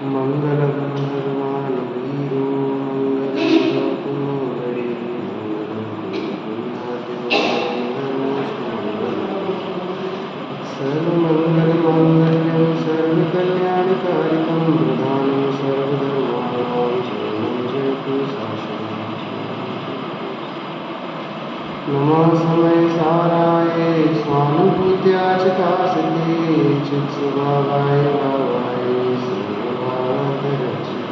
मंगलम भगवान वीरो मंगलम गौतमो हरे सर्वमंगलमांगल्यं सर्वकल्याणकारिकं प्रधानं सर्वधर्माणां शरणं जयतु शाश्वतं। नमः समय साराय स्वानुभूत्या चकासते चित्स्वभावाय भावाय सर्वभावान्तरक्षे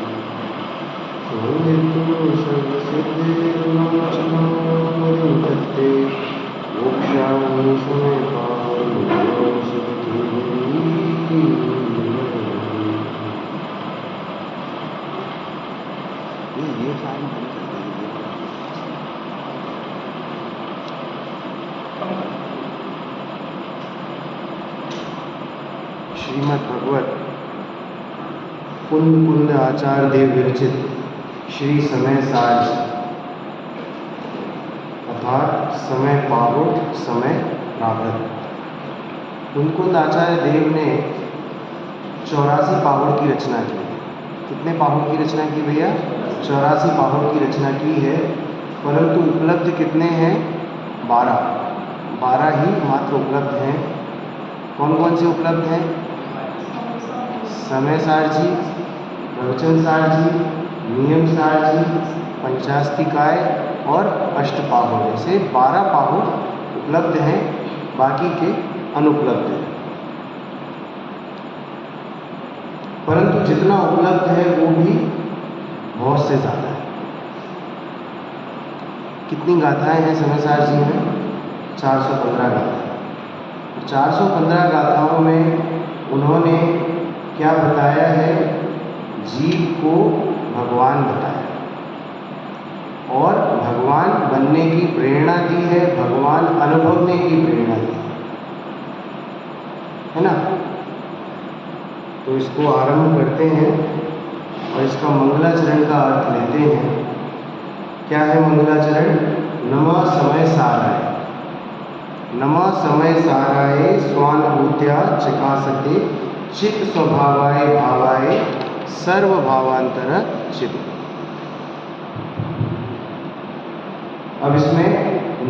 वन्दितु सर्वसिद्धिर्मोक्षणं वदितत्ते मोक्षामि समयपालनं सुखी। ये सारी बंद कर देंगे। श्रीमद् भगवत कुंद कुंद आचार्य देव विरचित श्री समय सार अर्थात समय पाहुड़ समय प्रागत। कुंद कुंद आचार्य देव ने 84 पाहुड़ की रचना की। कितने पाहुड़ की रचना की भैया? 84 पाहुड़ की रचना की है, परंतु उपलब्ध कितने हैं? 12 ही मात्र उपलब्ध हैं। कौन कौन से उपलब्ध हैं? समय सार जी, प्रवचन सार जी, नियम सार जी, पंचास्तिकाय और अष्टपाहुड़, ऐसे 12 पाहुड़ उपलब्ध हैं, बाकी के अनुपलब्ध हैं। परंतु जितना उपलब्ध है वो भी बहुत से ज़्यादा है। कितनी गाथाएं हैं समय सार जी में? 415 गाथाएं। 415 गाथाओं में उन्होंने क्या बताया है? जीव को भगवान बताया और भगवान बनने की प्रेरणा दी है, भगवान अनुभवने की प्रेरणा दी है ना। तो इसको आरंभ करते हैं और इसका मंगलाचरण का अर्थ लेते हैं। क्या है मंगलाचरण? नमः समय साराय। नमः समय साराय स्वानुभूत्या चकासते चित्त स्वभावाय भावाय सर्वभावांतर चित्त। अब इसमें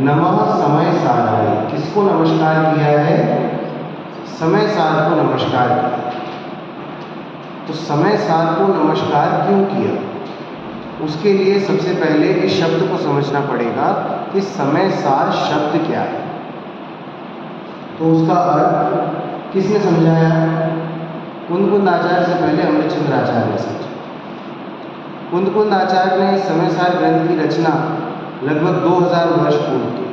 नमः समय साराय, किसको नमस्कार किया है? समय सार को नमस्कार किया। तो समय सार को नमस्कार क्यों किया? उसके लिए सबसे पहले इस शब्द को समझना पड़ेगा कि समय सार शब्द क्या है। तो उसका अर्थ किसने समझाया? कुंद कुंद आचार्य से पहले अमृतचंद्र आचार्य ने समझा। कुंद कुंद आचार्य ने समय सार ग्रंथ की रचना लगभग 2000 वर्ष पूर्व की।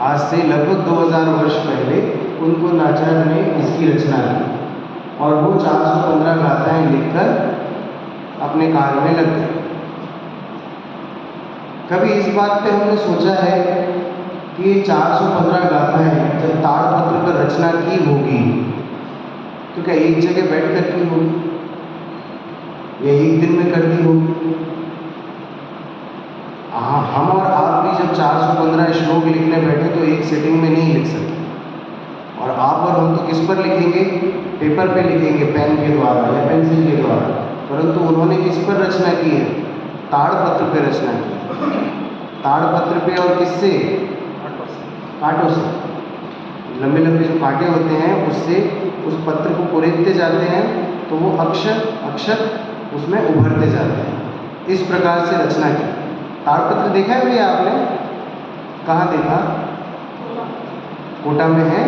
आज से लगभग 2000 वर्ष पहले कुंद कुंद आचार्य ने इसकी रचना की और वो 415 गाथाएं लिखकर अपने कार्य में लग गए। कभी इस बात पे हमने सोचा है कि 415 गाथाएं जब ताड़पत्र पर रचना की होगी तो क्या एक जगह बैठ कर की होगी या एक दिन में कर दी होगी? हाँ, हम और आप भी जब 415 श्लोक लिखने बैठे तो एक सिटिंग में नहीं लिख सकते। और आप और हम तो किस पर लिखेंगे? पेपर पे लिखेंगे, पेन के द्वारा या पेंसिल के द्वारा। परंतु उन्होंने किस पर रचना की है? ताड़पत्र पे रचना की। ताड़पत्र पे और किससे? कांटों से। लंबे लंबे जो कांटे होते हैं उससे उस पत्र को कुरेदते जाते हैं तो वो अक्षर अक्षर उसमें उभरते जाते हैं। इस प्रकार से रचना की। ताड़पत्र देखा है भैया आपने? कहाँ देखा? कोटा में है,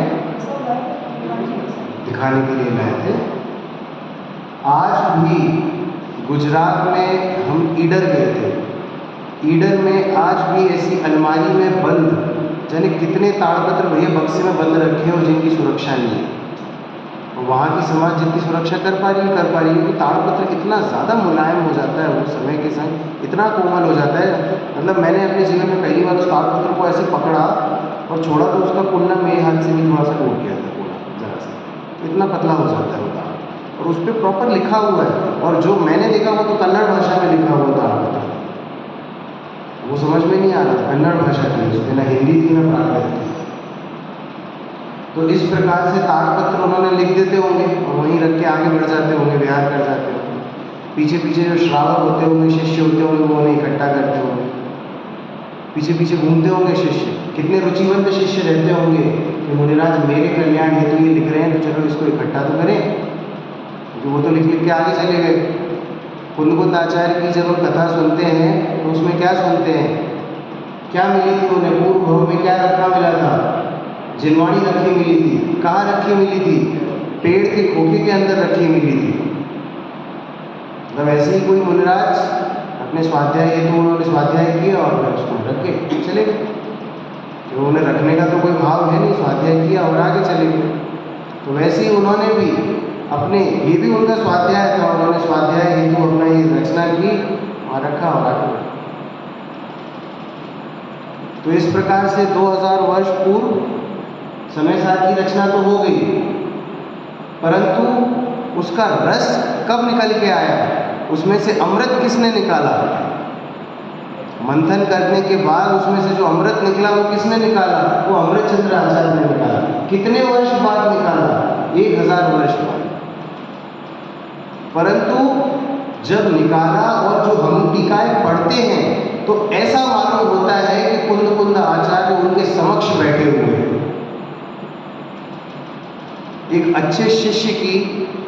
दिखाने के लिए लाए थे। आज भी गुजरात में हम ईडर गए थे। ईडर में आज भी ऐसी अलमारी में बंद जाने कितने ताड़पत्र भैया बक्से में बंद रखे हैं और जिनकी सुरक्षा नहीं है। और वहाँ की समाज जितनी सुरक्षा कर पा रही है क्योंकि ताड़पत्र इतना ज़्यादा मुलायम हो जाता है, वो समय के संग इतना कोमल हो जाता है। मतलब मैंने अपने जीवन में पहली बार उस ताड़पत्र को ऐसे पकड़ा और छोड़ा तो उसका कुन्ना मेरे हाथ से भी थोड़ा सा टूट गया था, पूरा जरा सा। इतना पतला हो जाता है वो ताड़पत्र और उस पर प्रॉपर लिखा हुआ है। और जो मैंने देखा वो तो कन्नड़ भाषा में लिखा हुआ ताड़पत्र, वो समझ में नहीं आ रहा था। कन्नड़ भाषा थी उसमें, ना हिंदी थी ना प्राकृत थी। तो इस प्रकार से ताड़पत्र उन्होंने लिख देते होंगे और वहीं रख के आगे बढ़ जाते होंगे, विहार कर जाते होंगे। पीछे पीछे जो श्रावक होते होंगे, शिष्य होते होंगे, वो उन्हें इकट्ठा करते होंगे। पीछे पीछे घूमते होंगे शिष्य, कितने रुचिवंत शिष्य रहते होंगे कि मुनिराज मेरे कल्याण हेतु ये लिख रहे हैं, तो चलो इसको इकट्ठा तो करें, क्योंकि वो तो लिख लिख के आगे चले गए। कुंद आचार्य की जब हम कथा सुनते हैं तो उसमें क्या सुनते हैं, क्या मिली थी उन्हें, पूर्व भव में क्या रखा मिला था, जिनवाणी रखी मिली थी। कहाँ रखी मिली थी, पेड़ के खोखे के अंदर रखी मिली थी। मतलब ऐसे ही कोई मुनिराज अपने स्वाध्याय हेतु उन्होंने स्वाध्याय किया और फिर उसको रख के चले गए, तो उन्हें रखने का तो कोई भाव है नहीं, स्वाध्याय किया और आगे चले गए। तो वैसे ही उन्होंने भी अपने, ये भी उनका स्वाध्याय था, उन्होंने स्वाध्याय हेतु अपना ये रचना की और रखा और आगे बढ़ा। तो इस प्रकार से 2000 वर्ष पूर्व समय सार की रचना तो हो गई, परंतु उसका रस कब निकल के आया, उसमें से अमृत किसने निकाला, मंथन करने के बाद उसमें से जो अमृत निकला वो किसने निकाला, वो अमृतचंद्र आचार्य ने निकाला। कितने वर्ष बाद निकाला, 1000 वर्ष बाद। परंतु जब निकाला और जो हम टीकाएं पढ़ते हैं तो ऐसा मालूम होता है कि कुंद आचार्य उनके समक्ष बैठे हुए हैं। एक अच्छे शिष्य की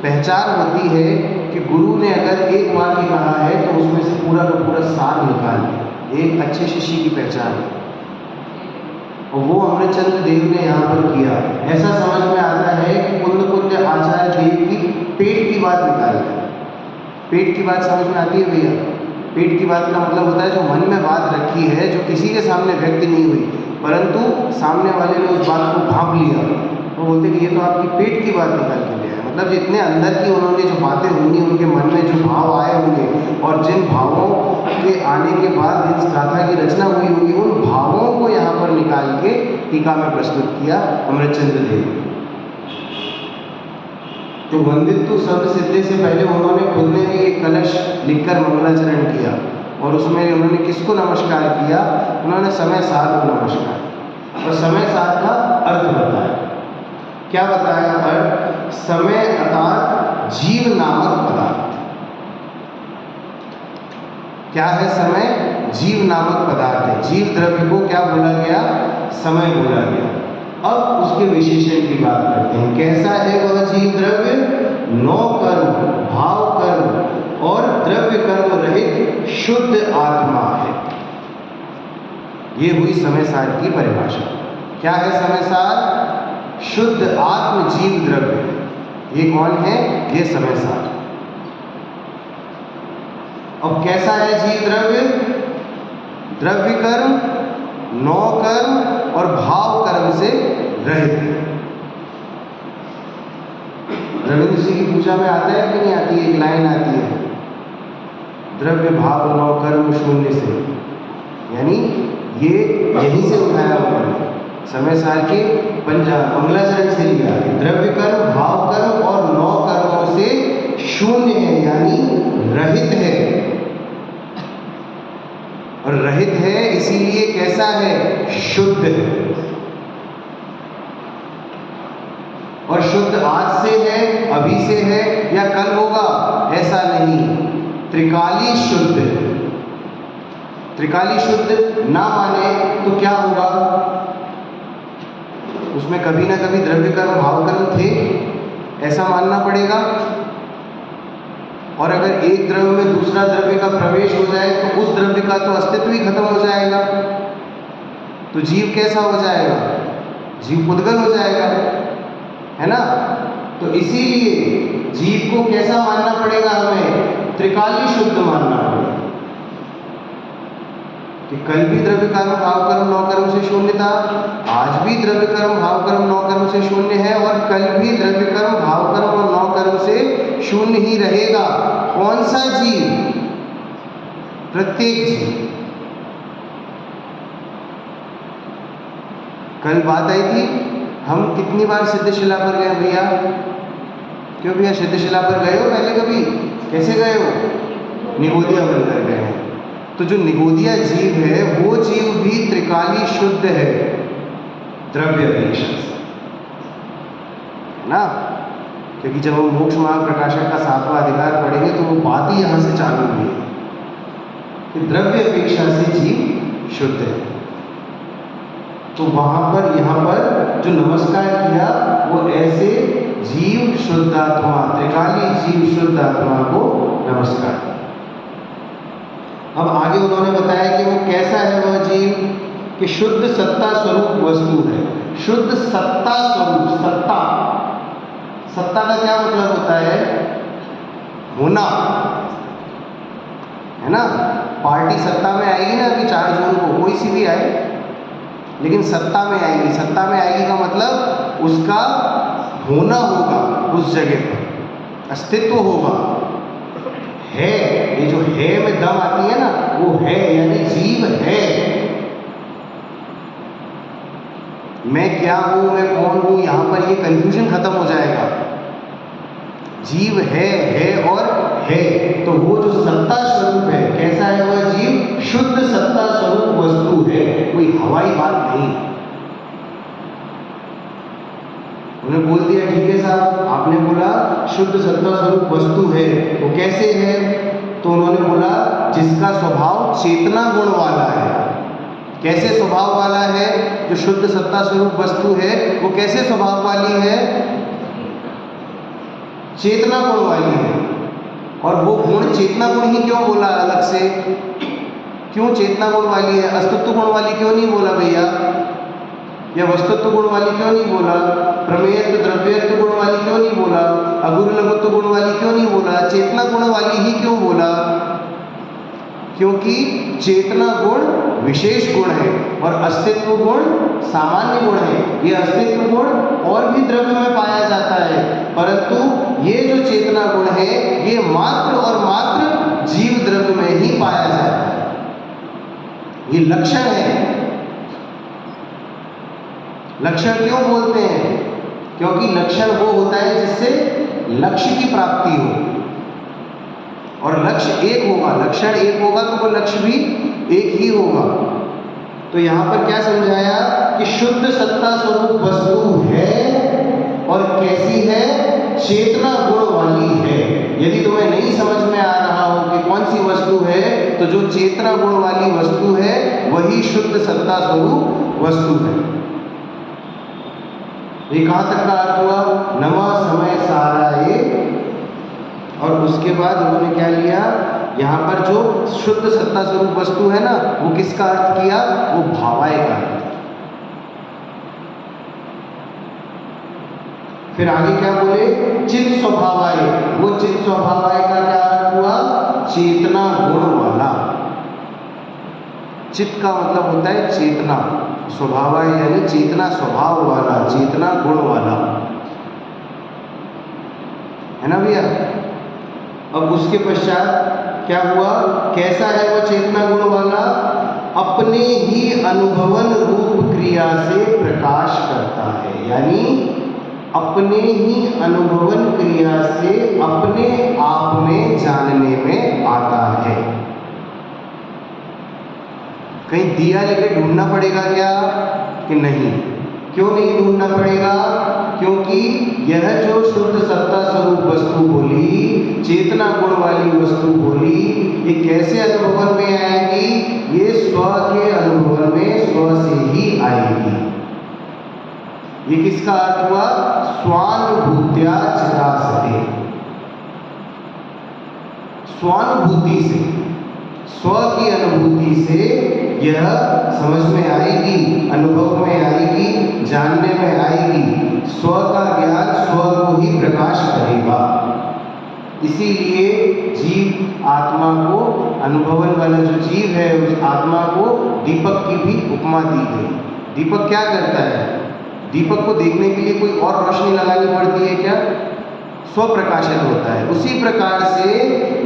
पहचान होती है कि गुरु ने अगर एक वाक्य कहा है तो उसमें से पूरा का पूरा सार निकाल दिया, एक अच्छे शिष्य की पहचान है। और वो अमृतचंद्र देव ने यहाँ पर किया। ऐसा समझ में आता है कि कुंद आचार्य देव की पेट की बात निकाली है। पेट की बात समझ में आती है भैया? पेट की बात का मतलब होता है जो मन में बात रखी है, जो किसी के सामने व्यक्त नहीं हुई, परंतु सामने वाले ने उस बात को भांप लिया, तो बोलते कि ये तो आपकी पेट की बात निकाल के लिया है। मतलब जितने अंदर की उन्होंने जो बातें होंगी, उनके मन में जो भाव आए होंगे और जिन भावों के आने के बाद जिस गाथा की रचना हुई होगी, उन भावों को यहाँ पर निकाल के टीका में प्रस्तुत किया अमृतचंद्र देव। तो वंदित्व शब्द सिद्धि से पहले उन्होंने खुद ने भी एक कलश लिखकर मंगलाचरण किया और उसमें उन्होंने किसको नमस्कार किया, उन्होंने समय सार को नमस्कार और समय सार का अर्थ बताया। क्या बताया अर्थ? समय अर्थात जीव नामक पदार्थ। क्या है समय? जीव नामक पदार्थ है। जीव द्रव्य को क्या बोला गया? समय बोला गया। अब उसके विशेषण की बात करते हैं। कैसा है वह जीव द्रव्य? नौ कर्म, भाव कर्म और द्रव्य कर्म रहित शुद्ध आत्मा है। ये हुई समय सार की परिभाषा। क्या है समय सार? शुद्ध आत्म जीव द्रव्य। ये कौन है? ये समय सार। अब कैसा है जीव द्रव्य? द्रव्य कर्म, नौ कर्म और भाव कर्म से रहित। रविंद्र जी की पूजा में आता है कि नहीं आती है? एक लाइन आती है, द्रव्य भाव नौ कर्म शून्य से, यानी ये यहीं से उठाया उन्होंने, समय सार के मंगलाचरण से लिया। द्रव्य कर्म, भाव कर्म और नौ कर्मों से शून्य है, यानी रहित है। और रहित है इसीलिए कैसा है? शुद्ध है। और शुद्ध आज से है, अभी से है या कल होगा, ऐसा नहीं। त्रिकाली शुद्ध है। त्रिकाली शुद्ध ना माने तो क्या होगा? उसमें कभी ना कभी द्रव्य कर्म भाव कर्म थे, ऐसा मानना पड़ेगा। और अगर एक द्रव्य में दूसरा द्रव्य का प्रवेश हो जाए तो उस द्रव्य का तो अस्तित्व ही खत्म हो जाएगा। तो जीव कैसा हो जाएगा? जीव पुद्गल हो जाएगा, है ना? तो इसीलिए जीव को कैसा मानना पड़ेगा? हमें त्रिकाली शुद्ध मानना पड़ेगा कि कल भी द्रव्य कर्म भाव कर्म नौ कर्म से शून्य था, आज भी द्रव्य कर्म भाव कर्म नौ कर्म से शून्य है और कल भी द्रव्य कर्म भाव कर्म और नौ कर्म से शून्य ही रहेगा। कौन सा जीव? प्रत्येक जीव। कल बात आई थी, हम कितनी बार सिद्धशिला पर गए भैया? क्यों भैया सिद्धशिला पर गए हो पहले कभी? कैसे गए हो? निगोदिया बनकर गए हैं। तो जो निगोदिया जीव है वो जीव भी त्रिकाली शुद्ध है, द्रव्य अपेक्षा से। है ना, क्योंकि जब हम मोक्ष मार्ग प्रकाशक का 7वां अधिकार पढ़ेंगे तो वो बात ही यहाँ से चालू हुई है कि द्रव्य अपेक्षा से जीव शुद्ध है। तो वहाँ पर यहाँ पर जो नमस्कार किया वो ऐसे जीव शुद्धात्मा, त्रिकाली जीव शुद्धात्मा को नमस्कार। अब आगे उन्होंने बताया कि वो कैसा है वह जीव, कि शुद्ध सत्ता स्वरूप वस्तु है। शुद्ध सत्ता स्वरूप, सत्ता, सत्ता का क्या मतलब होता है? होना, है ना। पार्टी सत्ता में आएगी ना अभी 4 जून को, कोई सी भी आए, लेकिन सत्ता में आएगी। सत्ता में आएगी का मतलब उसका होना होगा, उस जगह पर अस्तित्व होगा, है। ये जो है में दम आती है ना, वो है, यानी जीव है। मैं क्या हूं, मैं कौन हूं, यहां पर ये कंफ्यूजन खत्म हो जाएगा। जीव है और है। तो वो जो सत्ता स्वरूप है, कैसा है वह जीव? शुद्ध सत्ता स्वरूप वस्तु है, कोई हवाई बात नहीं। उन्होंने बोल दिया ठीक है साहब, आपने बोला शुद्ध सत्ता स्वरूप वस्तु है, वो कैसे है? तो उन्होंने बोला जिसका स्वभाव चेतना गुण वाला है। कैसे स्वभाव वाला है? जो शुद्ध सत्ता स्वरूप वस्तु है वो कैसे स्वभाव वाली है? चेतना गुण वाली है। और वो गुण चेतना गुण ही क्यों बोला अलग से? क्यों चेतना गुण वाली है? अस्तित्व गुण वाली क्यों नहीं बोला भैया? या वस्तुत्व गुण वाली क्यों नहीं बोला? प्रमेयत्व द्रव्यत्व गुण वाली क्यों नहीं बोला? अगुरु लघुत्व गुण वाली क्यों नहीं बोला? चेतना गुण वाली ही क्यों बोला? क्योंकि चेतना गुण विशेष गुण है और अस्तित्व गुण सामान्य गुण है। ये अस्तित्व गुण और भी द्रव्य में पाया जाता है, परंतु ये जो चेतना गुण है ये मात्र और मात्र जीव द्रव्य में ही पाया जाता है। ये लक्षण है। लक्षण क्यों बोलते हैं? क्योंकि लक्षण वो होता है जिससे लक्ष्य की प्राप्ति हो, और लक्ष्य एक होगा, लक्षण एक होगा तो वो लक्ष्य भी एक ही होगा। तो यहाँ पर क्या समझाया कि शुद्ध सत्ता स्वरूप वस्तु है और कैसी है? चेतना गुण वाली है। यदि तुम्हें नहीं समझ में आ रहा हो कि कौन सी वस्तु है, तो जो चेतना गुण वाली वस्तु है वही शुद्ध सत्ता स्वरूप वस्तु है। ये कहाँ तक का अर्थ हुआ? नमा समय सारा ये। और उसके बाद उन्होंने क्या लिया? यहाँ पर जो शुद्ध सत्ता स्वरूप वस्तु है ना, वो किसका अर्थ किया? वो भावाय का अर्थ। फिर आगे क्या बोले? चित स्वभावाय। वो चित स्वभावाय का क्या अर्थ हुआ? चेतना गुण वाला। चित्त का मतलब होता है चेतना, स्वभावाय यानी चेतना स्वभाव वाला, चेतना गुण वाला, है ना भैया। अब उसके पश्चात क्या हुआ? कैसा है वो चेतना गुण वाला? अपने ही अनुभवन रूप क्रिया से प्रकाश करता है, यानी अपने ही अनुभवन क्रिया से अपने आप में जानने में आता है। कहीं दिया लेके ढूंढना पड़ेगा क्या? कि नहीं। क्यों नहीं ढूंढना पड़ेगा? क्योंकि यह जो शुद्ध सत्ता स्वरूप वस्तु बोली, चेतना गुण वाली वस्तु बोली, ये कैसे अनुभवन में आएगी? ये स्व के अनुभवन में स्व से ही आएगी। ये किसका अर्थ हुआ? स्वानुभूत्या चिदासते। स्वानुभूति से, स्व की अनुभूति से यह समझ में आएगी, अनुभव में आएगी, जानने में आएगी। स्व का ज्ञान स्व को ही प्रकाश करेगा। इसीलिए जीव आत्मा को, अनुभवन वाला जो जीव है उस आत्मा को दीपक की भी उपमा दी गई। दीपक क्या करता है? दीपक को देखने के लिए कोई और रोशनी लगानी पड़ती है क्या? स्वप्रकाशित होता है। उसी प्रकार से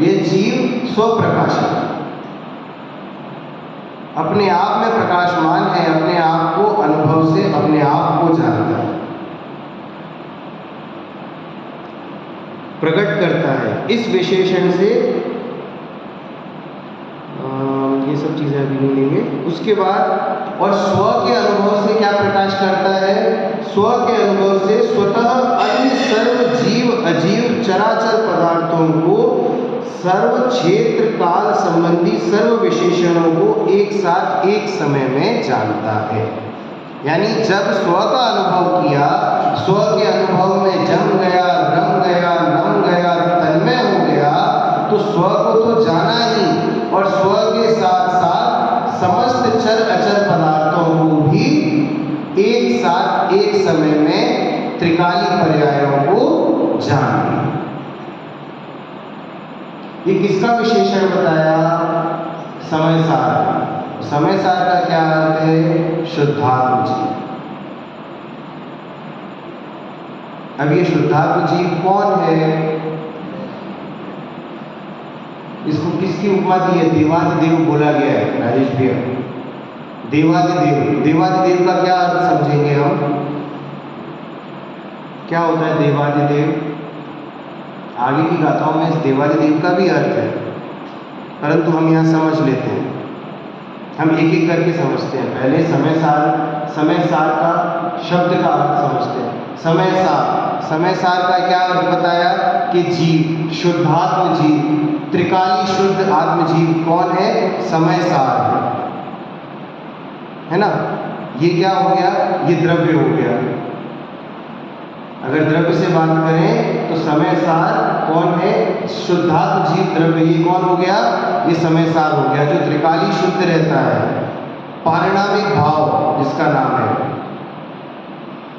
ये जीव स्वप्रकाशित, अपने आप में प्रकाशमान है, अपने आप को अनुभव से अपने आप को जानता है, प्रकट करता है। इस विशेषण से ये सब चीजें अभी नहीं लेंगे। उसके बाद और स्व के अनुभव से क्या प्रकाश करता है? स्व के अनुभव से स्वतः अन्य चराचर पदार्थों को, सर्व क्षेत्र काल संबंधी सर्व विशेषणों को एक साथ एक समय में जानता है। यानी जब स्व का अनुभव किया, स्व के अनुभव में जम गया, रम गया, नम गया, तन्मय हो गया, तो स्व को तो जाना ही, और स्व के साथ साथ समस्त चर अचर पदार्थों को भी एक साथ एक समय में त्रिकाली पर्यायों को जान लिया। ये किसका विशेषण बताया? समय सार। समय सार का क्या अर्थ है? शुद्धात्म जीव। अब ये शुद्धात्म जीव कौन है? इसको किसकी उपमा दी है? देवादिदेव बोला गया है राजेश भैया। देवादिदेव, देवादिदेव का क्या अर्थ समझेंगे हम? क्या होता है देवादिदेव? आगे की गाथाओं में इस देवादिदेव का भी अर्थ है, परंतु हम यहाँ समझ लेते हैं, हम एक एक करके समझते हैं। पहले समय सार का शब्द का अर्थ समझते हैं। समय सार का क्या अर्थ बताया? कि जीव, शुद्धात्म जीव, त्रिकाली शुद्ध आत्मजीव कौन है? समय सार है ना। ये क्या हो गया? ये द्रव्य हो गया। अगर द्रव्य से बात करें तो समय सार कौन है? शुद्धात्म जीव द्रव्य। ये कौन हो गया? ये समय सार हो गया, जो त्रिकाली शुद्ध रहता है। पारिणामिक भाव जिसका नाम है।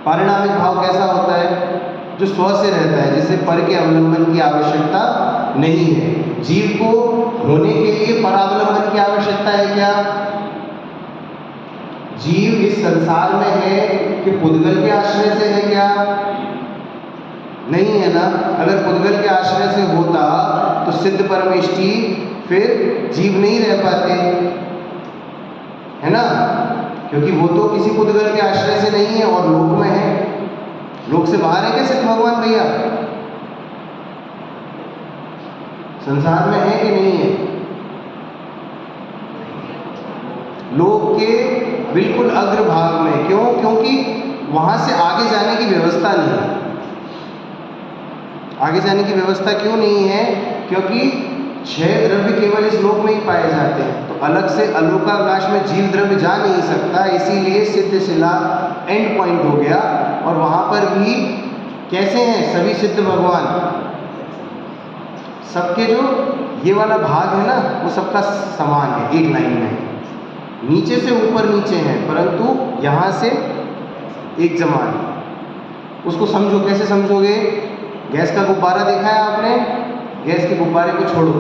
पारिणामिक भाव कैसा होता है? जो स्व से रहता है, जिसे पर के अवलंबन की आवश्यकता नहीं है। जीव को होने के लिए परावलंबन की आवश्यकता है क्या? जीव इस संसार में है कि पुद्गल के आश्रय से है क्या? नहीं है ना। अगर पुद्गल के आश्रय से होता तो सिद्ध परमेष्टि फिर जीव नहीं रह पाते, है ना, क्योंकि वो तो किसी पुद्गल के आश्रय से नहीं है और लोक में है। लोक से बाहर है क्या सिद्ध भगवान भैया? संसार में है कि नहीं है? लोक के बिल्कुल अग्र भाग में। क्यों? क्योंकि वहां से आगे जाने की व्यवस्था नहीं है। आगे जाने की व्यवस्था क्यों नहीं है? क्योंकि 6 द्रव्य केवल इस लोक में ही पाए जाते हैं, तो अलग से अलोकाकाश में जीव द्रव्य जा नहीं सकता। इसीलिए सिद्धशिला एंड पॉइंट हो गया, और वहां पर भी कैसे हैं सभी सिद्ध भगवान? सबके जो ये वाला भाग है ना, वो सबका समान है, एक लाइन में। नीचे से ऊपर नीचे हैं, परंतु यहाँ से एक समान। उसको समझो, कैसे समझोगे? गैस का गुब्बारा देखा है आपने? गैस के गुब्बारे को छोड़ो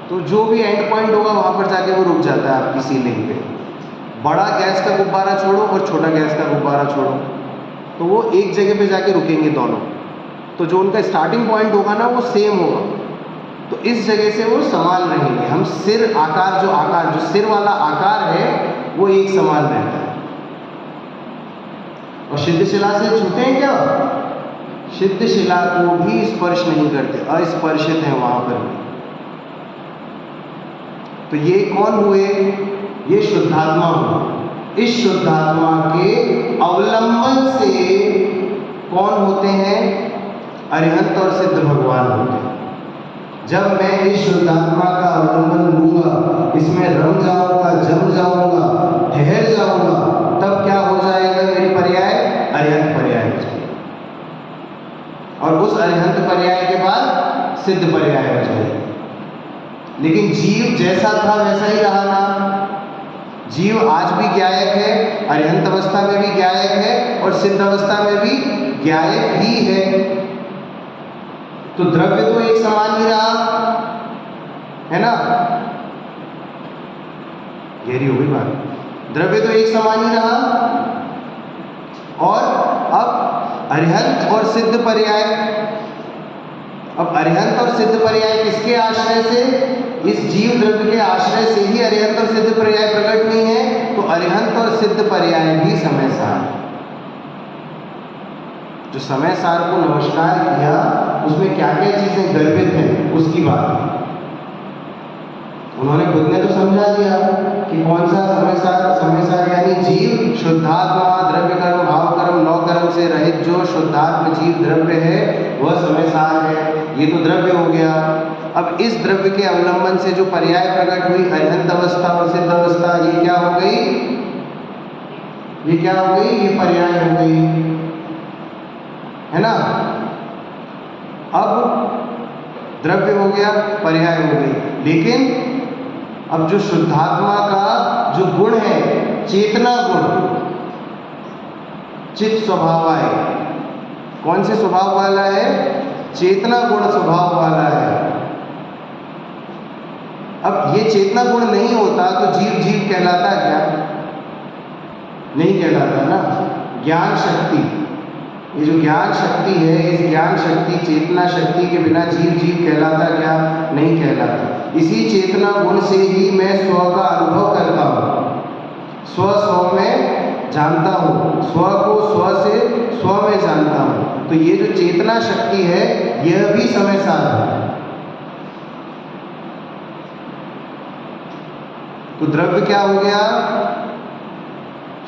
तो जो भी एंड पॉइंट होगा वहाँ पर जाके वो रुक जाता है आपकी सीलिंग पे। बड़ा गैस का गुब्बारा छोड़ो और छोटा गैस का गुब्बारा छोड़ो, तो वो एक जगह पे जाके रुकेंगे दोनों। तो जो उनका स्टार्टिंग पॉइंट होगा ना, वो सेम होगा, तो इस जगह से वो समान रहेंगे। हम सिर आकार, जो सिर वाला आकार है वो एक समान रहता है। और सिद्धशिला से छूते हैं क्या? सिद्धशिला को भी स्पर्श नहीं करते, अस्पर्शित हैं वहां पर भी। तो ये कौन हुए? ये शुद्धात्मा हुए। इस शुद्धात्मा के अवलंबन से कौन होते हैं? अरिहंत और सिद्ध भगवान होते हैं। जब मैं इस शुद्धात्मा का अवलंबन लूंगा, इसमें रम जाऊंगा, जम जाऊंगा, ठहर जाऊंगा, तब क्या हो जाएगा? मेरी पर्याय अरिहंत पर्याय हो जाएगी, और उस अरिहंत पर्याय के बाद सिद्ध पर्याय हो जाएगी। लेकिन जीव जैसा था वैसा ही रहा ना। जीव आज भी ज्ञायक है, अरिहंत अवस्था में भी ज्ञायक है और सिद्ध अवस्था में भी ज्ञायक ही है। तो द्रव्य तो एक समान ही रहा, है ना। गहरी हो गई बात। द्रव्य तो एक समान ही रहा, और अब अरिहंत और सिद्ध पर्याय। अब अरिहंत और सिद्ध पर्याय किसके आश्रय से? इस जीव द्रव्य के आश्रय से ही अरिहंत और सिद्ध पर्याय प्रकट नहीं है। तो अरिहंत और सिद्ध पर्याय भी समय सार। जो समय सार को नमस्कार किया, उसमें क्या क्या चीजें गर्भित हैं उसकी बात उन्होंने खुद ने तो समझा दिया कि कौन सा समय सार यानी जीव शुद्धात्मा, द्रव्य कर्म, भाव कर्म, नौ कर्म से रहित जो शुद्धात्म जीव द्रव्य है वह समय सार है। ये तो द्रव्य हो गया। अब इस द्रव्य के अवलंबन से जो पर्याय प्रकट हुई अर्हंत अवस्था और सिद्ध अवस्था, ये क्या हो गई? ये क्या हो गई? ये पर्याय हो गई, है ना। अब द्रव्य हो गया, पर्याय हो गई, लेकिन अब जो शुद्धात्मा का जो गुण है, चेतना गुण, चित्त स्वभाव है, कौन से स्वभाव वाला है? चेतना गुण स्वभाव वाला है। अब ये चेतना गुण नहीं होता तो जीव जीव कहलाता क्या? नहीं कहलाता ना। ज्ञान शक्ति, ये जो ज्ञान शक्ति है, इस ज्ञान शक्ति चेतना शक्ति के बिना जीव जीव कहलाता क्या? नहीं कहलाता। इसी चेतना गुण से ही मैं स्व का अनुभव करता हूँ, स्व स्व में जानता हूँ, स्व को स्व से स्व में जानता हूँ। तो ये जो चेतना शक्ति है, यह भी समय सार है। तो द्रव्य क्या हो गया?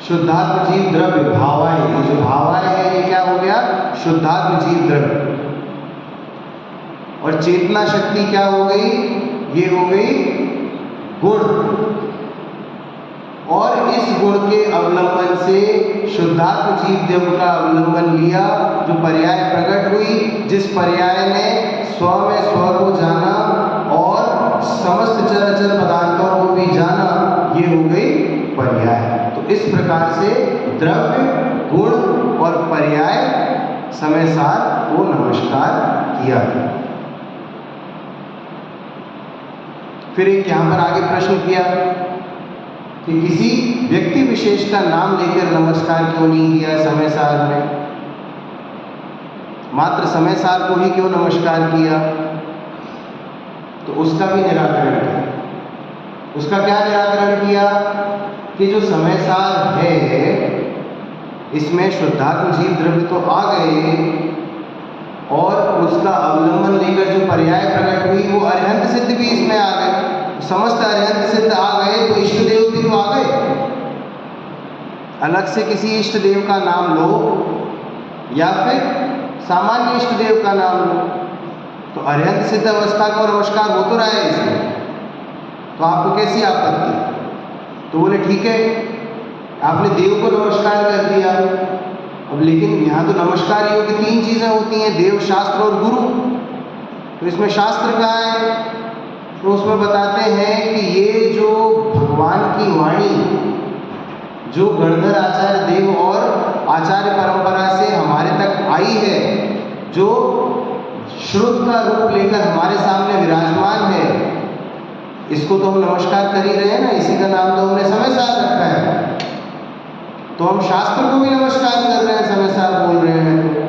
शुद्धात्म जीव द्रव्य, भावाय, ये जो भावाय है ये क्या हो गया? शुद्धात्म जीव द्रव्य। और चेतना शक्ति क्या हो गई? ये हो गई गुण। और इस गुण के अवलंबन से शुद्धात्म जीव देव का अवलंबन लिया, जो पर्याय प्रकट हुई, जिस पर्याय ने स्व में स्व को जाना और समस्त चराचर पदार्थों को भी जाना, ये हो गई पर्याय। तो इस प्रकार से द्रव्य, गुण और पर्याय समय सार को नमस्कार किया गया। फिर एक यहाँ पर आगे प्रश्न किया कि किसी व्यक्ति विशेष का नाम लेकर नमस्कार क्यों नहीं किया समय सार में, मात्र समय सार को ही क्यों नमस्कार किया? तो उसका भी निराकरण किया। उसका क्या निराकरण किया कि जो समय सार है, इसमें शुद्धात्म जीव द्रव्य तो आ गए, और उसका अवलंबन लेकर जो पर्याय प्रकट हुई, वो अर्हंत सिद्ध भी इसमें आ गए। समस्त अर्हंत सिद्ध आ गए तो इष्ट देव भी तो आ गए। अलग से किसी इष्ट देव का नाम लो या फिर सामान्य इष्ट देव का नाम लो, तो अर्हंत सिद्ध अवस्था का नमस्कार हो तो रहा है इसमें, तो आपको कैसी आपत्ति? तो बोले ठीक है, आपने देव को नमस्कार कर दिया। अब लेकिन यहाँ तो नमस्कार योग्य तीन चीज़ें होती हैं, देव, शास्त्र और गुरु। तो इसमें शास्त्र कहाँ है? तो उसमें बताते हैं कि ये जो भगवान की वाणी, जो गणधर आचार्य देव और आचार्य परंपरा से हमारे तक आई है, जो श्रुत का रूप लेकर हमारे सामने विराजमान है, इसको तो हम नमस्कार कर ही रहे हैं ना। इसी का नाम तो हमने समय सार रखा है। तो हम शास्त्र को भी नमस्कार कर रहे हैं, समय सार बोल रहे हैं।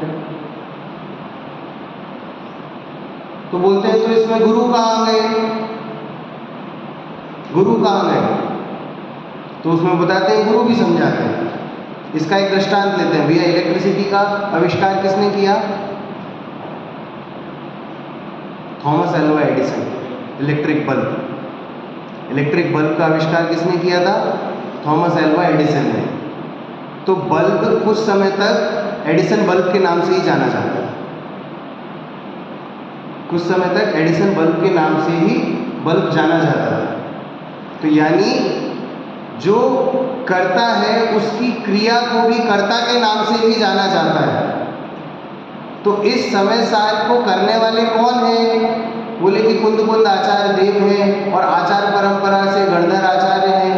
तो बोलते हैं तो इसमें गुरु कहाँ गए? गुरु कहाँ गए? तो उसमें बताते हैं, गुरु भी समझाते हैं। इसका एक दृष्टांत लेते हैं। भैया, इलेक्ट्रिसिटी का आविष्कार किसने किया? Thomas Alva Edison. Electric bulb, electric bulb का आविष्कार किसने किया था? थॉमस एल्वा एडिसन ने। तो बल्ब कुछ समय तक एडिसन बल्ब के नाम से ही जाना जाता है। कुछ समय तक एडिसन बल्ब के नाम से ही बल्ब जाना जाता है। तो यानी जो करता है उसकी क्रिया को भी कर्ता के नाम से ही जाना जाता है। तो इस समय सार को करने वाले कौन हैं? बोले कि कुंद कुंद आचार्य देव हैं और आचार्य परंपरा से गणधर आचार्य हैं,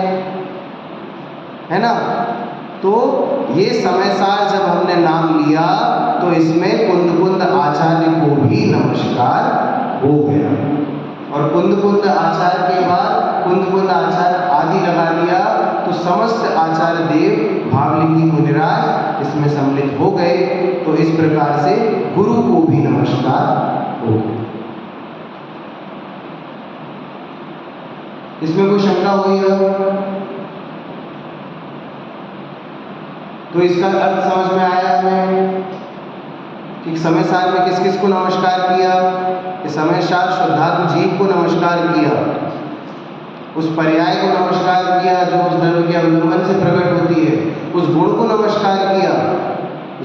है ना। तो ये समय सार जब हमने नाम लिया तो इसमें कुंद कुंद आचार्य को भी नमस्कार हो गया। और कुंद कुंद आचार्य के बाद कुंद कुंद आचार्य आदि लगा दिया, तो समस्त आचार्य देव भावलिंगी मुनिराज इसमें सम्मिलित हो गए। तो इस प्रकार से गुरु को भी नमस्कार हो गया। इसमें कोई शंका हुई है? तो इसका अर्थ समझ में आया हमें कि समय सार में किस किस को नमस्कार किया? कि समय सार शुद्धात्म जीव को नमस्कार किया, उस पर्याय को नमस्कार किया जो उस द्रव्य के अवलंबन से प्रकट होती है, उस गुण को नमस्कार किया,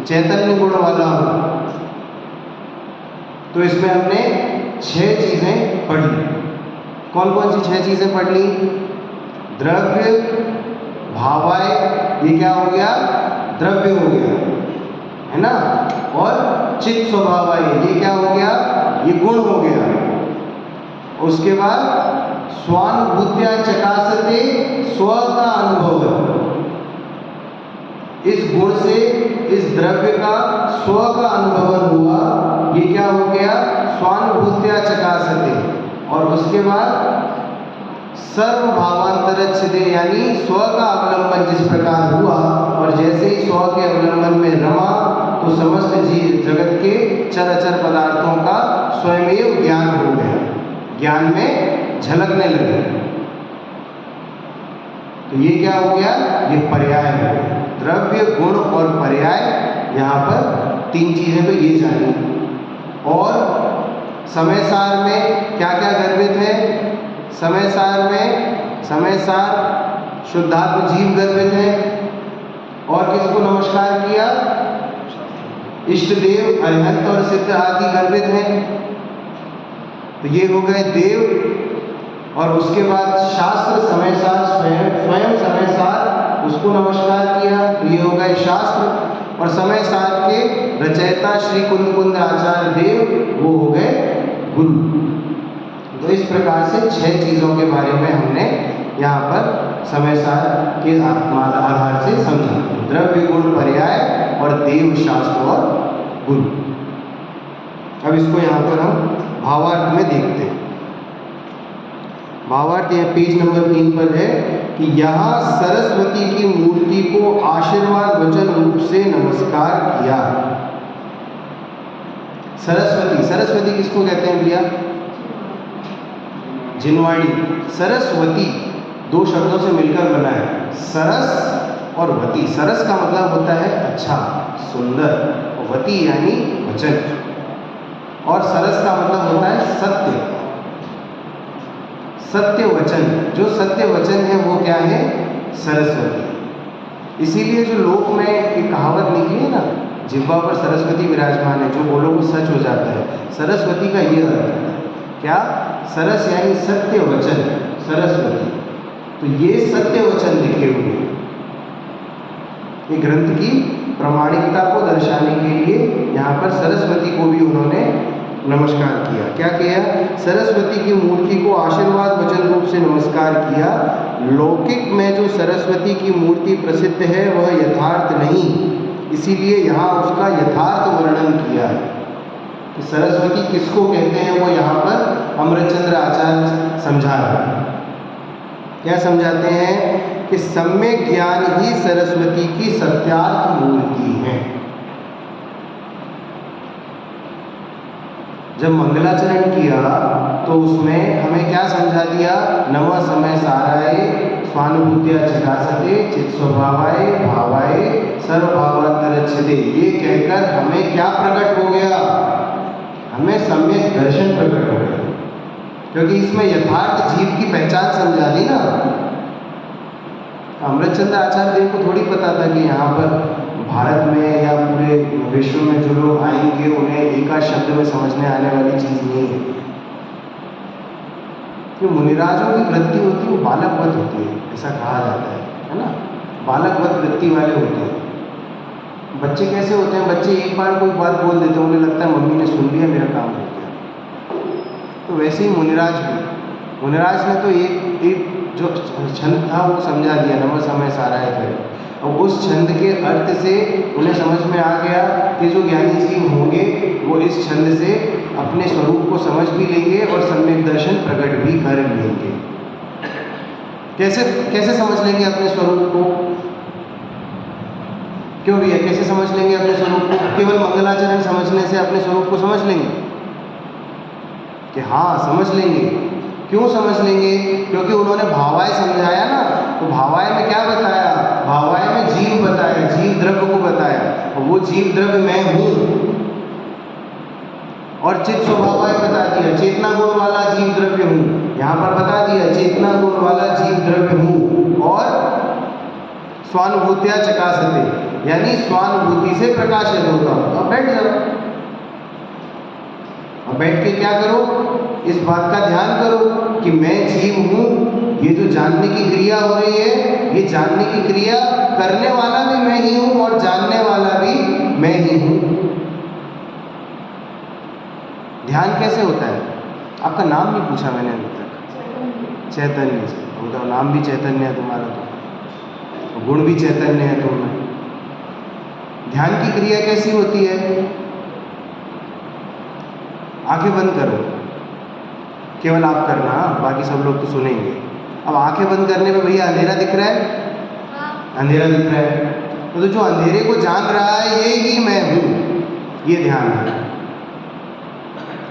चैतन्य गुण वाला हो। तो इसमें हमने 6 चीज़ें पढ़ ली। कौन कौन सी 6 चीज़ें पढ़ ली? द्रव्य, भावाय, ये क्या हो गया? द्रव्य हो गया, है ना। और चित्त स्वभावाय, ये क्या हो गया? ये गुण हो गया। उसके बाद स्वानुभूत्या चकासते, स्व का अनुभव, इस गुण से इस द्रव्य का स्व का अनुभव हुआ, ये क्या हो गया? स्वानुभूत्या चकासते। और उसके बाद सर्व भावांतरच्छिदे, यानी स्व का अवलंबन जिस प्रकार हुआ और जैसे ही स्व के अवलंबन में रमा तो समस्त जीव जगत के चर अचर पदार्थों का स्वयमेव ज्ञान हो गया, ज्ञान में झलकने लगे। तो ये क्या हो गया? ये पर्याय हो गया। द्रव्य, गुण और पर्याय, यहाँ पर 3 चीजें तो ये जानी। और समय सार में क्या क्या गर्भित है? समय सार में समय सार शुद्धात्म जीव गर्भित है। और किसको नमस्कार किया? इष्ट देव, अरिहंत और सिद्ध आदि गर्भित हैं। तो ये हो गए देव। और उसके बाद शास्त्र समय सार, स्वयं समय सार, उसको नमस्कार किया, तो ये हो गए शास्त्र। और समय सार के रचयिता श्री कुंद आचार्य देव, वो हो गए गुरु। तो इस प्रकार से 6 चीज़ों के बारे में हमने यहाँ पर समय सार के आधार से समझा। द्रव्य, गुण, पर्याय और देव, शास्त्र और गुरु। अब इसको यहाँ पर हम भावार्थ में देखते हैं। भावार्थ यह पेज नंबर 3 पर है कि यहाँ सरस्वती की मूर्ति को आशीर्वाद वचन रूप से नमस्कार किया। सरस्वती, सरस्वती किसको कहते हैं भैया? जिनवाणी। सरस्वती 2 शब्दों से मिलकर बना है, सरस और वती। सरस का मतलब होता है अच्छा, सुंदर, और वती यानी वचन। और सरस का मतलब होता है सत्य, सत्य वचन। जो सत्य वचन है वो क्या है? सरस्वती। इसीलिए जो लोक में एक कहावत निकली है ना, जिह्वा पर सरस्वती विराजमान है, जो बोलो वो सच हो जाता है। सरस्वती का ये अर्थ है। क्या? सरस यानी सत्य वचन, सरस्वती। तो ये सत्य वचन लिखे हुए हैं। ये ग्रंथ की प्रामाणिकता को दर्शाने के लिए यहाँ पर सरस्वती को भी उन्होंने नमस्कार किया। क्या किया? सरस्वती की मूर्ति को आशीर्वाद वचन रूप से नमस्कार किया। लौकिक में जो सरस्वती की मूर्ति प्रसिद्ध है वह यथार्थ नहीं, इसीलिए यहाँ उसका यथार्थ वर्णन किया है। कि सरस्वती किसको कहते हैं वो यहाँ पर अमृतचंद्र आचार्य समझा रहे हैं। क्या समझाते हैं? कि सम्यक ज्ञान ही सरस्वती की सत्यार्थ मूर्ति है। जब मंगलाचरण किया तो उसमें हमें क्या समझा दिया? नमः समय साराय, स्वानुभूत्या चकासते, चित्त स्वभावाय, भावाय, सर्वभावांतरच्छिदे। ये कहकर हमें क्या प्रकट हो गया? हमें सम्यक दर्शन प्रकट हो गया, क्योंकि इसमें यथार्थ जीव की पहचान समझा दी ना। अमृतचंद्र आचार्य देव को थोड़ी पता था कि यहाँ पर भारत में या पूरे विश्व में जो लोग आएंगे उन्हें एका शब्द में समझने आने वाली चीज़ नहीं है। जो मुनिराजों की वृत्ति होती है वो बालकवत होती है, ऐसा कहा जाता है ना। बालकवत वृत्ति वाले होते हैं। बच्चे कैसे होते हैं? बच्चे एक बार कोई बात बोल देते हैं, उन्हें लगता है मम्मी ने सुन लिया, मेरा काम हो गया। तो वैसे ही मुनिराज भी, मुनिराज ने तो एक जो छंद था वो समझा दिया, नमः समय साराय करे। और उस छंद के अर्थ से उन्हें समझ में आ गया कि जो ज्ञानी जीव होंगे वो इस छंद से अपने स्वरूप को समझ भी लेंगे और सम्यक दर्शन प्रकट भी कर लेंगे। कैसे कैसे समझ लेंगे अपने स्वरूप को? क्यों भैया, कैसे समझ लेंगे अपने स्वरूप को? केवल मंगलाचरण समझने से अपने स्वरूप को समझ लेंगे? कि हाँ समझ लेंगे। क्यों समझ लेंगे? क्योंकि उन्होंने भावाय समझाया ना। तो भावाय में क्या बताया? भावाय में जीव बताया, जीव द्रव्य को बताया, और वो जीव द्रव्य मैं हूँ। और चित्त स्वभावाय बता दिया, चेतना गुण वाला जीव द्रव्य हूँ। यहाँ पर बता दिया चेतना गुण वाला जीव द्रव्य हूँ। और स्वानुभूत्या चकासते, यानी स्वानुभूति से प्रकाशित होता हूँ। अब बैठ जाओ। अब अब बैठ के क्या करो, इस बात का ध्यान करो कि मैं जीव हूँ, ये जो जानने की क्रिया हो रही है, ये जानने की क्रिया करने वाला भी मैं ही हूँ और जानने वाला भी मैं ही हूँ। ध्यान कैसे होता है? आपका नाम नहीं पूछा मैंने अभी तक। चैतन्य से उनका नाम भी चैतन्य है तुम्हारा, तो गुण भी चैतन्य है तुम में। ध्यान की क्रिया कैसी होती है? आंखें बंद करो, केवल आप करना, बाकी सब लोग तो सुनेंगे। अब आंखें बंद करने में भैया अंधेरा दिख रहा है? अंधेरा दिख रहा है, तो जो अंधेरे को जान रहा है ये ही मैं हूँ, ये ध्यान है।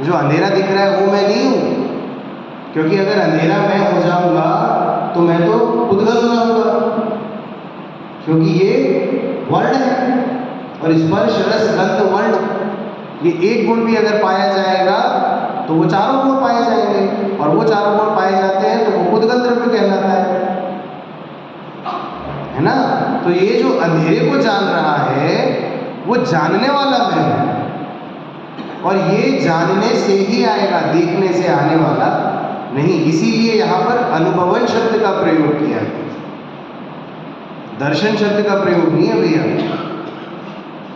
जो अंधेरा दिख रहा है वो मैं नहीं हूँ, क्योंकि अगर अंधेरा मैं हो जाऊंगा तो मैं तो उद्गल हो जाऊंगा, क्योंकि ये वर्ण है और स्पर्श रस गंध वर्ण, ये एक गुण भी अगर पाया जाएगा तो वो चारों गुण पाए जाएंगे, और वो चारों गुण पाए जाते हैं तो वो उद्गल द्रव्य कहलाता है ना। तो ये जो अंधेरे को जान रहा है वो जानने वाला मैं हूँ, और ये जानने से ही आएगा, देखने से आने वाला नहीं। इसीलिए यहाँ पर अनुभवन शब्द का प्रयोग किया है, दर्शन शब्द का प्रयोग नहीं है भैया,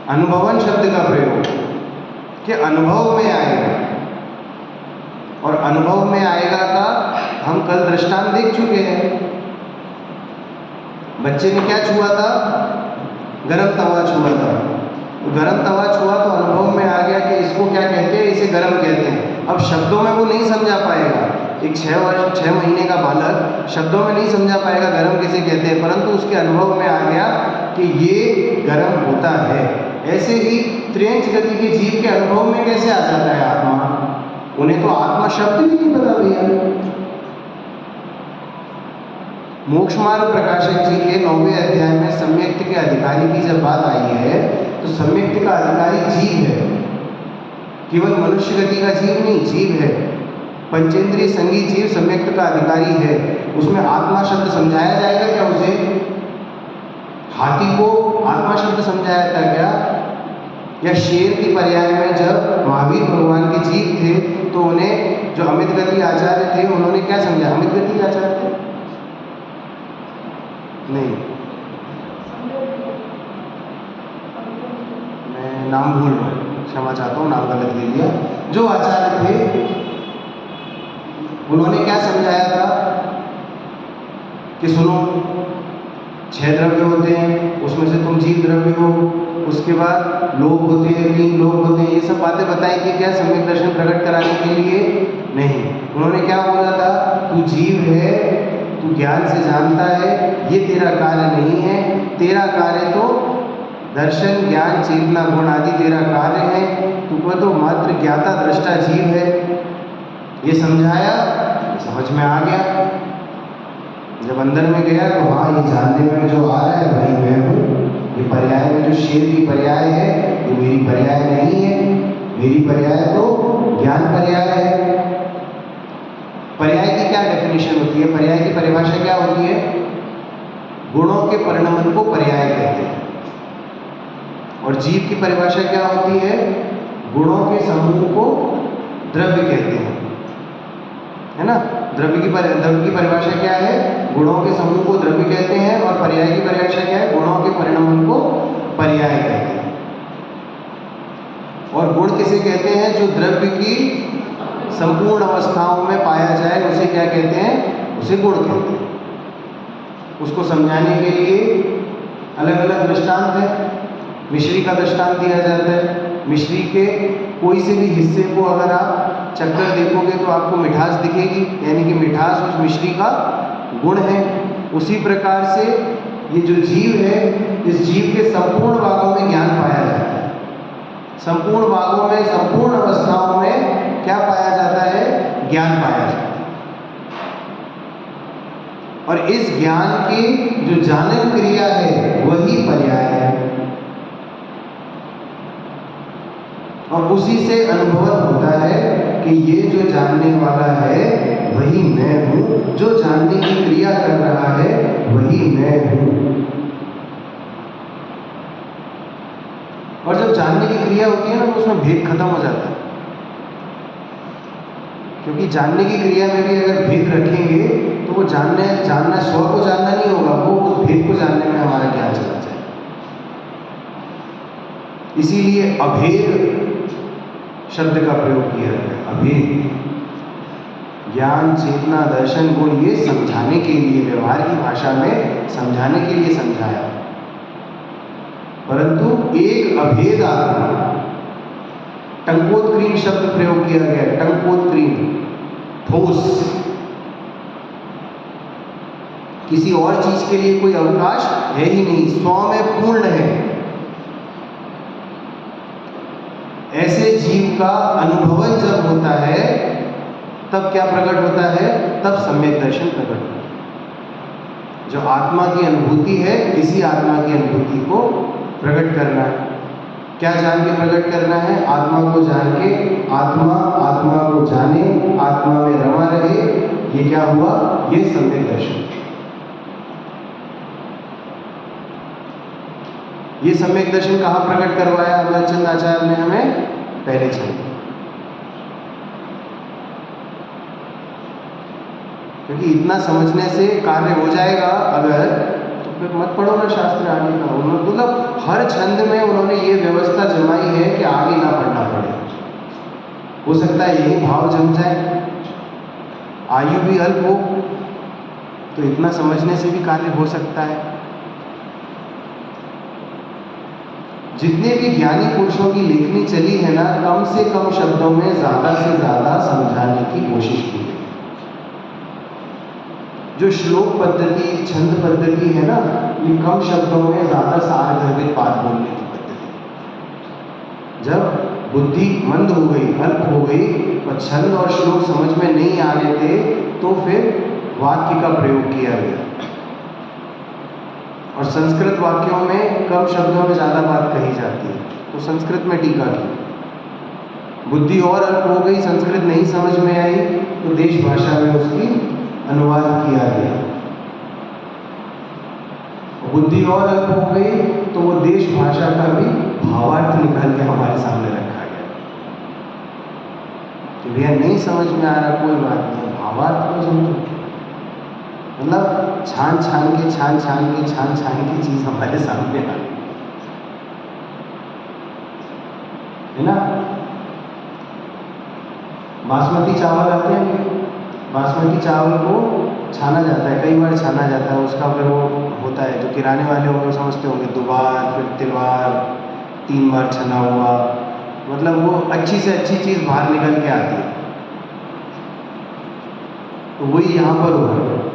अनुभवन शब्द का प्रयोग, कि अनुभव में आएगा। और अनुभव में आएगा का हम कल दृष्टांत देख चुके हैं। बच्चे ने क्या छुआ था? गरम तवा छुआ था, तो गरम तवा छुआ तो अनुभव में आ गया कि इसको क्या कहते हैं, इसे गरम कहते हैं। अब शब्दों में वो नहीं समझा पाएगा, एक 6 महीने का बालक शब्दों में नहीं समझा पाएगा गरम किसे कहते हैं, परंतु उसके अनुभव में आ गया कि ये गरम होता है। ऐसे ही त्रियंच गति के जीव के अनुभव में कैसे आ जाता है आत्मा? उन्हें तो आत्मा शब्द भी नहीं पता भैया। मोक्ष मार्ग प्रकाशक जी के 9वें अध्याय में सम्यक्त के अधिकारी की जब बात आई है, तो सम्यक्त का अधिकारी जीव है, केवल मनुष्य गति का जीव नहीं, जीव है। पंचेंद्रिय संगी जीव सम्यक्त का अधिकारी है। उसमें आत्मा शब्द समझाया जाएगा क्या उसे? हाथी को आत्मा शब्द समझाया था क्या? या शेर की पर्याय में जब महावीर भगवान के जीव थे तो उन्हें जो अमित गति आचार्य थे उन्होंने क्या समझा? अमित गति आचार्य थे? नहीं, मैं नाम भूल रहा हूँ, क्षमा चाहता हूँ, नाम गलत ले लिया। जो आचार्य थे उन्होंने क्या समझाया था कि सुनो, 6 द्रव्य होते हैं, उसमें से तुम जीव द्रव्य हो, उसके बाद लोग होते हैं, 3 लोग होते हैं, ये सब बातें बताई कि क्या सम्यक दर्शन प्रकट कराने के लिए? नहीं। उन्होंने क्या बोला था? तू जीव है, तू ज्ञान से जानता है, ये तेरा कार्य नहीं है, तेरा कार्य तो दर्शन ज्ञान चेतना गुण आदि तेरा कार्य है, तू को तो मात्र ज्ञाता दृष्टा जीव है। ये समझाया, समझ में आ गया। जब अंदर में गया तो हाँ, ये जानने में जो आ रहा है वही मैं हूँ। ये पर्याय में जो शेर की पर्याय है ये मेरी पर्याय नहीं है, मेरी पर्याय तो ज्ञान पर्याय है। पर्याय की क्या डेफिनेशन होती है? पर्याय की परिभाषा क्या होती है? गुणों के परिणमन को पर्याय कहते हैं। और जीव की परिभाषा क्या होती है? गुणों के समूह को द्रव्य कहते हैं, है ना। द्रव्य की परिभाषा क्या है? गुणों के समूह को द्रव्य कहते हैं, और पर्याय की परिभाषा क्या है? गुणों के परिणमन को पर्याय कहते हैं। और गुण किसे कहते हैं? जो द्रव्य की संपूर्ण अवस्थाओं में पाया जाए उसे क्या कहते हैं? उसे गुण कहते हैं। उसको समझाने के लिए अलग अलग दृष्टांत है। मिश्री का दृष्टांत दिया जाता है। मिश्री के कोई से भी हिस्से को अगर आप चक्कर देखोगे तो आपको मिठास दिखेगी, यानी कि मिठास उस मिश्री का गुण है। उसी प्रकार से ये जो जीव है, इस जीव के संपूर्ण भागों में ज्ञान पाया जाता है। संपूर्ण भागों में, संपूर्ण अवस्थाओं में क्या पाया जाता है? ज्ञान पाया जाता है। और इस ज्ञान की जो जानन क्रिया है वही पर्याय है, और उसी से अनुभव होता है कि ये जो जानने वाला है वही मैं हूँ, जो जानने की क्रिया कर रहा है वही मैं हूँ। और जब जानने की क्रिया होती है ना तो उसमें भेद खत्म हो जाता है। क्योंकि जानने की क्रिया में भी अगर भेद रखेंगे तो वो जानना स्व को जानना नहीं होगा, वो उस भेद को जानने में हमारा ज्ञान चला जाए। इसीलिए अभेद शब्द का प्रयोग किया है। अभेद ज्ञान, चेतना, दर्शन, गुण, ये समझाने के लिए, व्यवहार की भाषा में समझाने के लिए समझाया। परंतु एक अभेद आत्मा, टंकोत्क्रीन शब्द प्रयोग किया गया। टंकोत्क्रीन, ठोस, किसी और चीज के लिए कोई अवकाश है ही नहीं, स्व में पूर्ण है। ऐसे जीव का अनुभवन जब होता है तब क्या प्रकट होता है? तब सम्यक दर्शन प्रकट होता है। जो आत्मा की अनुभूति है, इसी आत्मा की अनुभूति को प्रकट करना है। क्या जान के प्रकट करना है? आत्मा को जान के, आत्मा को जाने, आत्मा में रमा रहे, ये क्या हुआ? ये सम्यक दर्शन। ये सम्यक दर्शन कहाँ प्रकट करवाया अमरचंद आचार्य ने हमें? पहले छंद। क्योंकि इतना समझने से कार्य हो जाएगा अगर, तो फिर मत पढ़ो ना शास्त्र आगे का। उन्होंने मतलब हर छंद में उन्होंने ये व्यवस्था जमाई है कि आगे ना पढ़ना पड़े। हो सकता है यही भाव जम जाए, आयु भी अल्प हो, तो इतना समझने से भी कार्य हो सकता है। जितने भी ज्ञानी पुरुषों की लेखनी चली है ना, कम से कम शब्दों में ज़्यादा से ज़्यादा समझाने की कोशिश की है। जो श्लोक पद्धति, छंद पद्धति है ना, ये कम शब्दों में ज़्यादा सारगर्भित बात बोलने की पद्धति। जब बुद्धि मंद हो गई, अल्प हो गई और छंद और श्लोक समझ में नहीं आ रहे थे, तो फिर वाक्य का प्रयोग किया गया। और संस्कृत वाक्यों में कम शब्दों में ज़्यादा बात कही जाती है, तो संस्कृत में टीका की। बुद्धि और अल्प हो गई, संस्कृत नहीं समझ में आई, तो देश भाषा में उसकी अनुवाद किया गया। बुद्धि और अल्प हो गई तो वो देश भाषा का भी भावार्थ निकाल के हमारे सामने रखा गया कि भैया नहीं समझ में आ रहा, कोई बात नहीं, भावार्थ को समझो। मतलब छान छान के चीज हमारे सामने आ गई है ना। बासमती चावल आते हैं, बासमती चावल को छाना जाता है, कई बार छाना जाता है। उसका फिर वो होता है, जो किराने वाले होंगे समझते होंगे, 2 बार, फिर 3 बार, 3 बार छना हुआ, मतलब वो अच्छी से अच्छी चीज़ बाहर निकल के आती है। तो वही यहाँ पर हो रहा है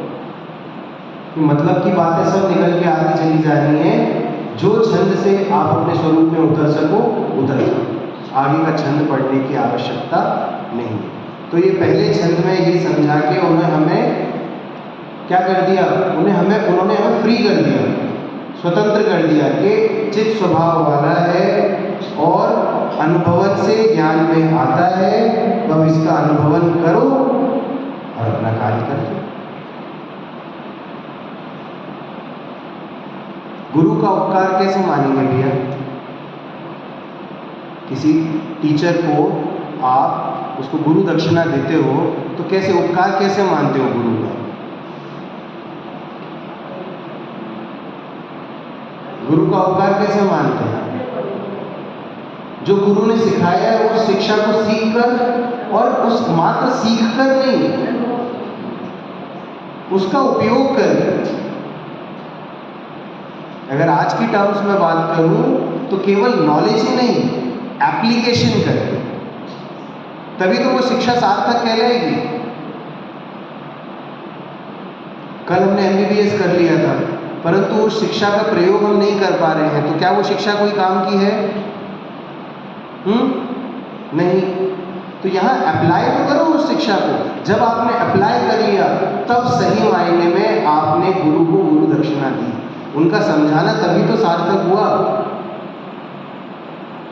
कि मतलब की बातें सब निकल के आती चली जा रही हैं। जो छंद से आप अपने स्वरूप में उतर सको, उतर सको, आगे का छंद पढ़ने की आवश्यकता नहीं है। तो ये पहले छंद में ये समझा के उन्होंने हमें क्या कर दिया? उन्होंने हमें फ्री कर दिया, स्वतंत्र कर दिया कि चित्त स्वभाव वाला है और अनुभवन से ज्ञान में आता है, तो अब इसका अनुभवन करो और अपना कार्य करो। गुरु का उपकार कैसे मानेंगे भैया? किसी टीचर को आप उसको गुरु दक्षिणा देते हो तो कैसे उपकार कैसे मानते हो गुरु का? गुरु का उपकार कैसे मानते हैं? जो गुरु ने सिखाया है उस शिक्षा को सीख कर, और उस मात्र सीख कर नहीं, उसका उपयोग कर। अगर आज की टर्म्स में बात करूं तो केवल नॉलेज ही नहीं, एप्लीकेशन कर, तभी तो वो शिक्षा सार्थक कहलाएगी। कल हमने MBBS कर लिया था, परंतु उस शिक्षा का प्रयोग हम नहीं कर पा रहे हैं, तो क्या वो शिक्षा कोई काम की है? नहीं। तो यहाँ अप्लाई तो करो उस शिक्षा को। जब आपने अप्लाई कर लिया, तब सही मायने में आपने गुरु को गुरु दक्षिणा दी। उनका समझाना तभी तो सार्थक हुआ।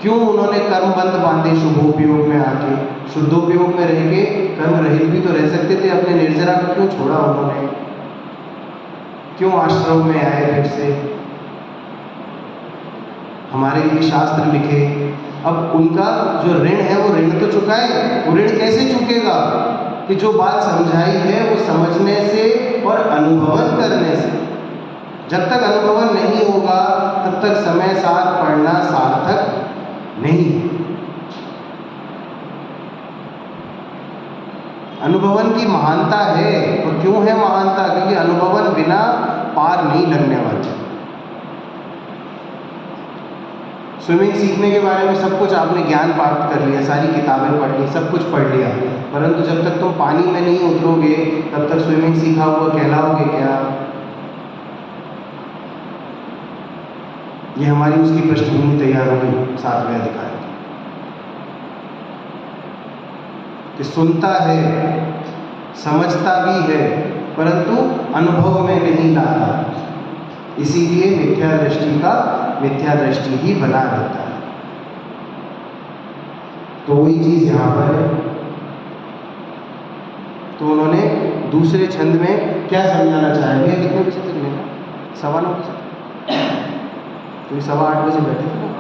क्यों उन्होंने कर्मबंध बांधे शुभोपयोग में आके? शुद्धोपयोग में रह के कर्म रहित भी तो रह सकते थे। अपने निर्जरा को क्यों छोड़ा उन्होंने? क्यों आश्रम में आए? फिर से हमारे लिए शास्त्र लिखे, अब उनका जो ऋण है वो ऋण तो चुकाए, वो ऋण कैसे चुकेगा कि जो बात समझाई है वो समझने से और अनुभवन करने से। जब तक अनुभवन नहीं होगा तब तक समय साथ पढ़ना सार्थक नहीं है। अनुभवन की महानता है, और क्यों है महानता? क्योंकि अनुभवन बिना पार नहीं लगने वाला। स्विमिंग सीखने के बारे में सब कुछ आपने ज्ञान प्राप्त कर लिया, सारी किताबें पढ़ ली, सब कुछ पढ़ लिया, परंतु जब तक तुम पानी में नहीं उतरोगे तब तक स्विमिंग सीखा हुआ कहलाओगे क्या? ये हमारी उसकी पृष्ठभूमि तैयार हो गई 7वें अध्याय की, कि सुनता है, समझता भी है, परंतु अनुभव में नहीं लाता, इसीलिए मिथ्या दृष्टि ही बना रहता है। तो वही चीज यहाँ पर है। तो उन्होंने दूसरे छंद में क्या समझाना चाहेंगे? कितने बजे तक लेना? 9:15 बजे, तो 8:15 बजे बैठे थे ना।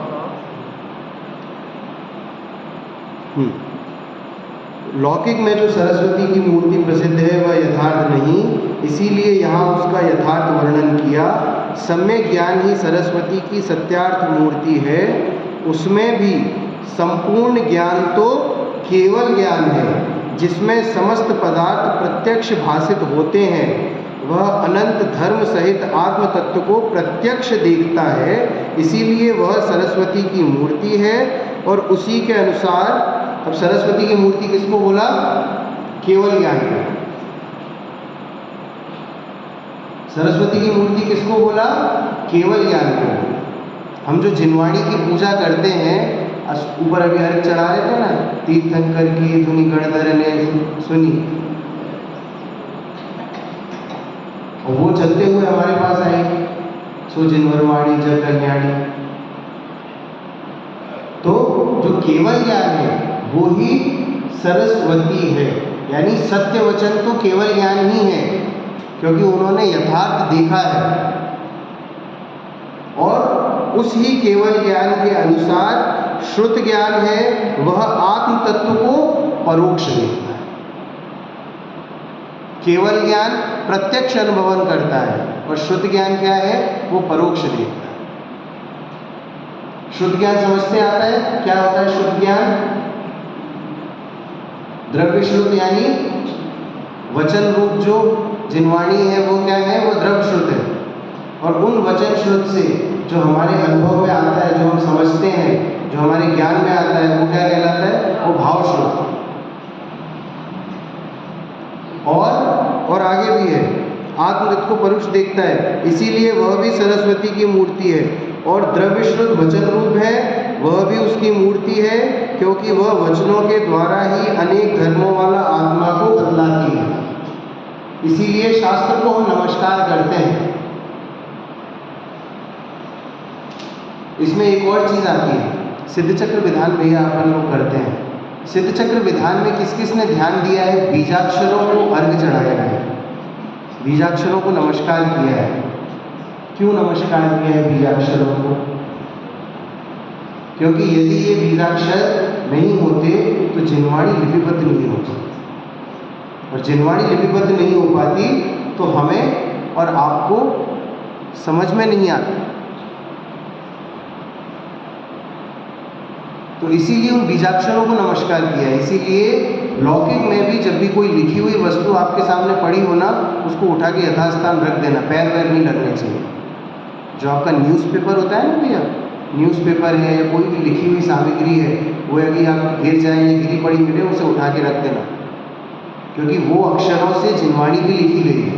लौकिक में जो सरस्वती की मूर्ति प्रसिद्ध है वह यथार्थ नहीं, इसीलिए यहाँ उसका यथार्थ वर्णन किया। सम्यक ज्ञान ही सरस्वती की सत्यार्थ मूर्ति है, उसमें भी संपूर्ण ज्ञान तो केवल ज्ञान है, जिसमें समस्त पदार्थ प्रत्यक्ष भासित होते हैं। वह अनंत धर्म सहित आत्म तत्व को प्रत्यक्ष देखता है, इसीलिए वह सरस्वती की मूर्ति है। और उसी के अनुसार, अब सरस्वती की मूर्ति किसको बोला? केवल ज्ञान को। सरस्वती की मूर्ति किसको बोला? केवल ज्ञान को। हम जो जिनवाणी की पूजा करते हैं, ऊपर अभी अर्घ चढ़ा रहे थे ना, तीर्थंकर की धुनि गणधर ने सुनी, और वो चलते हुए हमारे पास आएगी, सो जिनवरवाणी जग कल्याणी। तो जो केवल ज्ञान है वो ही सरस्वती है, यानी सत्य वचन तो केवल ज्ञान ही है, क्योंकि उन्होंने यथार्थ देखा है, और उस ही केवल ज्ञान के अनुसार श्रुत ज्ञान है, वह आत्म तत्व को परोक्ष देखता है। केवल ज्ञान प्रत्यक्ष अनुभवन करता है, और श्रुत ज्ञान क्या है? वो परोक्ष देखता है। शुद्ध ज्ञान समझते आता है? क्या होता है शुद्ध ज्ञान? द्रव्य श्रुत यानी वचन रूप जो जिनवाणी है वो क्या है? वो द्रव्य श्रुत है। और उन वचन श्रुत से जो हमारे अनुभव में आता है, जो हम समझते हैं, जो हमारे ज्ञान में आता है, वो क्या कहलाता है? वो भाव श्रुत। और आगे भी है, आत्मतत्व को परोक्ष देखता है, इसीलिए वह भी सरस्वती की मूर्ति है। और द्रव्य श्रुत वचन रूप है, वह भी उसकी मूर्ति है, क्योंकि वह वचनों के द्वारा ही अनेक धर्मों वाला आत्मा को बतलाती है। इसीलिए शास्त्र को हम नमस्कार करते हैं। इसमें एक और चीज आती है, सिद्ध चक्र विधान भैया अपन लोग करते हैं। सिद्ध चक्र विधान में किस किस ने ध्यान दिया है? बीजाक्षरों को अर्घ चढ़ाया है, बीजाक्षरों को नमस्कार किया है। क्यों नमस्कार किया है बीजाक्षरों को? क्योंकि यदि ये बीजाक्षर नहीं होते तो जिनवाणी लिपिबद्ध नहीं होती, और जिनवाणी लिपिबद्ध नहीं हो पाती तो हमें और आपको समझ में नहीं आती। तो इसीलिए उन बीजाक्षरों को नमस्कार किया है। इसीलिए लौकिक में भी जब भी कोई लिखी हुई वस्तु आपके सामने पड़ी हो ना, उसको उठा के यथास्थान रख देना, पैर वैर नहीं लगने चाहिए। जो आपका न्यूज़पेपर होता है ना भैया, न्यूज़पेपर है या कोई भी लिखी हुई सामग्री है, वो यदि आप गिर जाए या गिरी पड़ी मिले, उसे उठा के रख देना, क्योंकि वो अक्षरों से जिनवाणी भी लिखी गई है।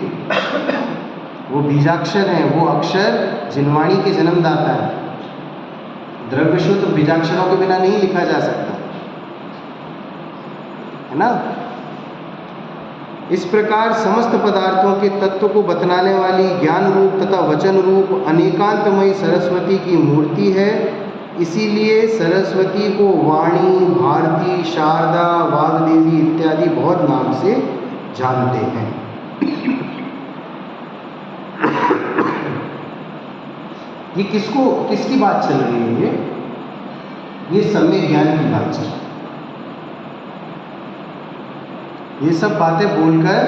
वो बीजाक्षर हैं, वो अक्षर जिनवाणी के जन्मदाता है। द्रव्य शुद्ध बीजाक्षरों के बिना नहीं लिखा जा सकता, है ना। इस प्रकार समस्त पदार्थों के तत्व को बतलाने वाली ज्ञान रूप तथा वचन रूप अनेकांतमयी सरस्वती की मूर्ति है। इसीलिए सरस्वती को वाणी, भारती, शारदा, वाग्देवी इत्यादि बहुत नाम से जानते हैं। ये किसकी बात चल रही है? ये सम्यक ज्ञान की बात चल। ये सब बातें बोलकर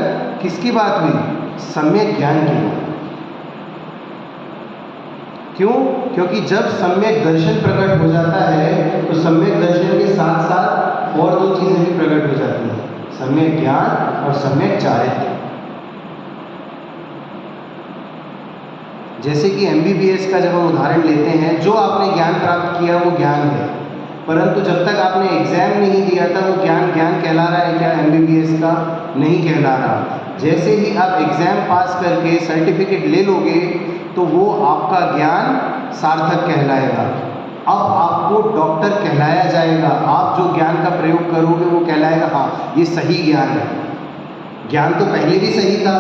किसकी बात हुई? सम्यक ज्ञान की बात। क्यों? क्योंकि जब सम्यक दर्शन प्रकट हो जाता है तो सम्यक दर्शन के साथ साथ और दो चीजें भी प्रकट हो जाती हैं, सम्यक ज्ञान और सम्यक चारित्र्य। जैसे कि MBBS का जब हम उदाहरण लेते हैं, जो आपने ज्ञान प्राप्त किया वो ज्ञान है, परंतु जब तक आपने एग्जाम नहीं दिया था वो ज्ञान ज्ञान कहला रहा है क्या? MBBS का नहीं कहला रहा। जैसे ही आप एग्जाम पास करके सर्टिफिकेट ले लोगे तो वो आपका ज्ञान सार्थक कहलाएगा। अब आपको डॉक्टर कहलाया जाएगा। आप जो ज्ञान का प्रयोग करोगे वो कहलाएगा हाँ ये सही ज्ञान है। ज्ञान तो पहले भी सही था,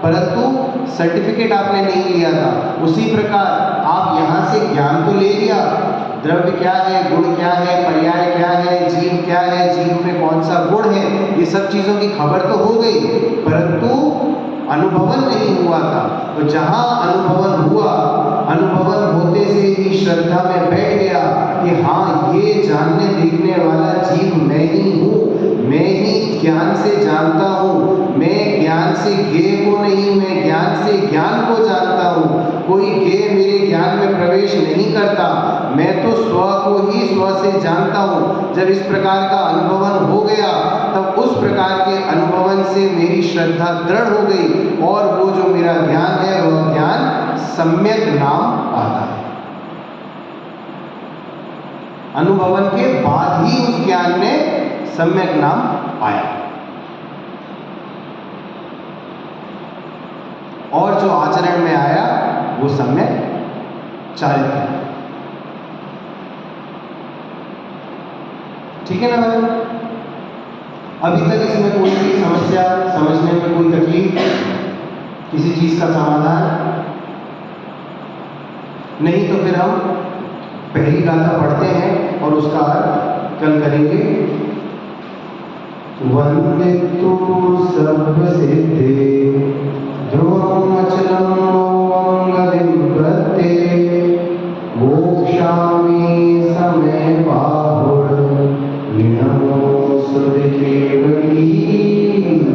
परंतु सर्टिफिकेट आपने नहीं लिया था। उसी प्रकार आप यहाँ से ज्ञान तो ले लिया, द्रव्य क्या है, गुण क्या है, पर्याय क्या है, जीव क्या है, जीव में कौन सा गुण है, ये सब चीज़ों की खबर तो हो गई, परंतु अनुभवन नहीं हुआ था। तो जहाँ अनुभवन हुआ, अनुभवन होते से ही श्रद्धा में बैठ गया कि हाँ ये जानने देखने वाला जीव मैं ही हूँ, मैं ही ज्ञान से जानता हूँ, मैं ज्ञान से ज्ञेय को नहीं, मैं ज्ञान से ज्ञान को जानता हूँ। कोई ज्ञेय मेरे ज्ञान में प्रवेश नहीं करता, मैं तो स्व को ही स्व से जानता हूँ। जब इस प्रकार का अनुभवन हो गया तब उस प्रकार के अनुभवन से मेरी श्रद्धा दृढ़ हो गई और वो जो मेरा ज्ञान है वह ज्ञान सम्यक नाम पाता है। अनुभवन के बाद ही उस ज्ञान ने सम्यक नाम पाया। और जो आचरण में आया वो सम्यक चारित्र्य। ठीक है ना भाई? अभी तक इसमें कोई भी समस्या, समझने में कोई तकलीफ, किसी चीज का समाधान नहीं? तो फिर हम पहली गाथा पढ़ते हैं और उसका अर्थ कल करेंगे। वंदितु सर्व सिद्धे ध्रुवम् अचलम् मंगलिं प्रत्यये मोक्षामि समय बाहुर लीनमो सुध केवली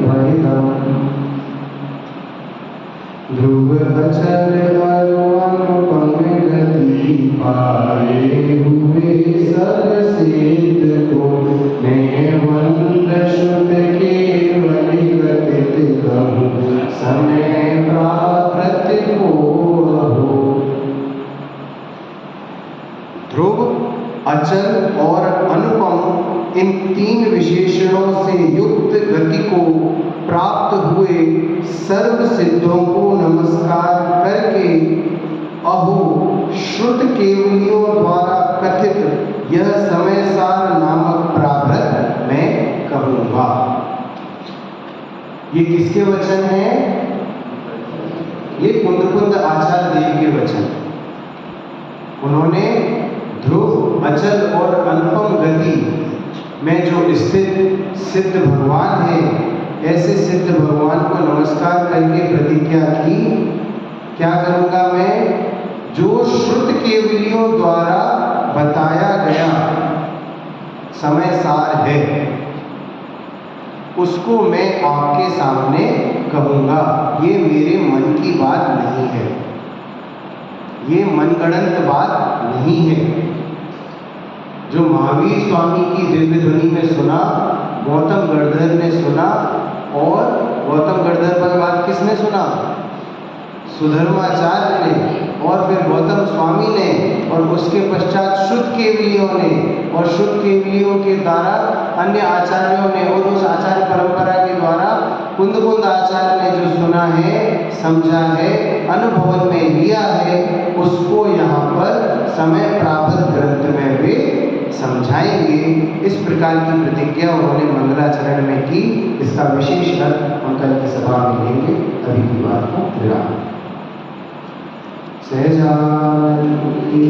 भयम्। ध्रुव अचल अनुपम गति पाए हुए सर्वसिद्ध को मैं वंद शुद्ध केवली गतित कहूँ समय प्राकृत को हो। ध्रुव, अचल और अनुपम इन तीन विशेषणों से युक्त गति को प्राप्त हुए सर्व सिद्धों को नमस्कार करके अहो श्रुत केवलियों द्वारा कथित यह समय सार नामक प्राभृत मैं कहूँगा। ये किसके वचन हैं? ये कुंदकुंद आचार्य देव के वचन। उन्होंने ध्रुव, अचल और अनुपम गति में जो स्थित सिद्ध भगवान है, ऐसे सिद्ध भगवान को नमस्कार करके प्रतिज्ञा की, क्या करूँगा मैं? जो श्रुत केवलियों द्वारा बताया गया समय सार है उसको मैं आपके सामने कहूँगा। ये मेरे मन की बात नहीं है, ये मनगढ़ंत बात नहीं है। जो महावीर स्वामी की दिव्य ध्वनि में सुना, गौतम गणधर ने सुना, और गौतम गणधर पर बात किसने सुना? सुधर्माचार्य ने, और फिर गौतम स्वामी ने, और उसके पश्चात शुद्ध केवलियों ने, और शुद्ध केवलियों के द्वारा अन्य आचार्यों ने, और उस आचार्य परंपरा के द्वारा कुंदकुंद आचार्य ने जो सुना है, समझा है, अनुभवन में लिया है, उसको यहाँ पर समय प्राप्त ग्रंथ में भी समझाएंगे। इस प्रकार की प्रतिज्ञा उन्होंने मंगलाचरण में की। इसका विशेष अर्थ हम कल की सभा में लेंगे। अभी की बात को विराम। सहजानंद की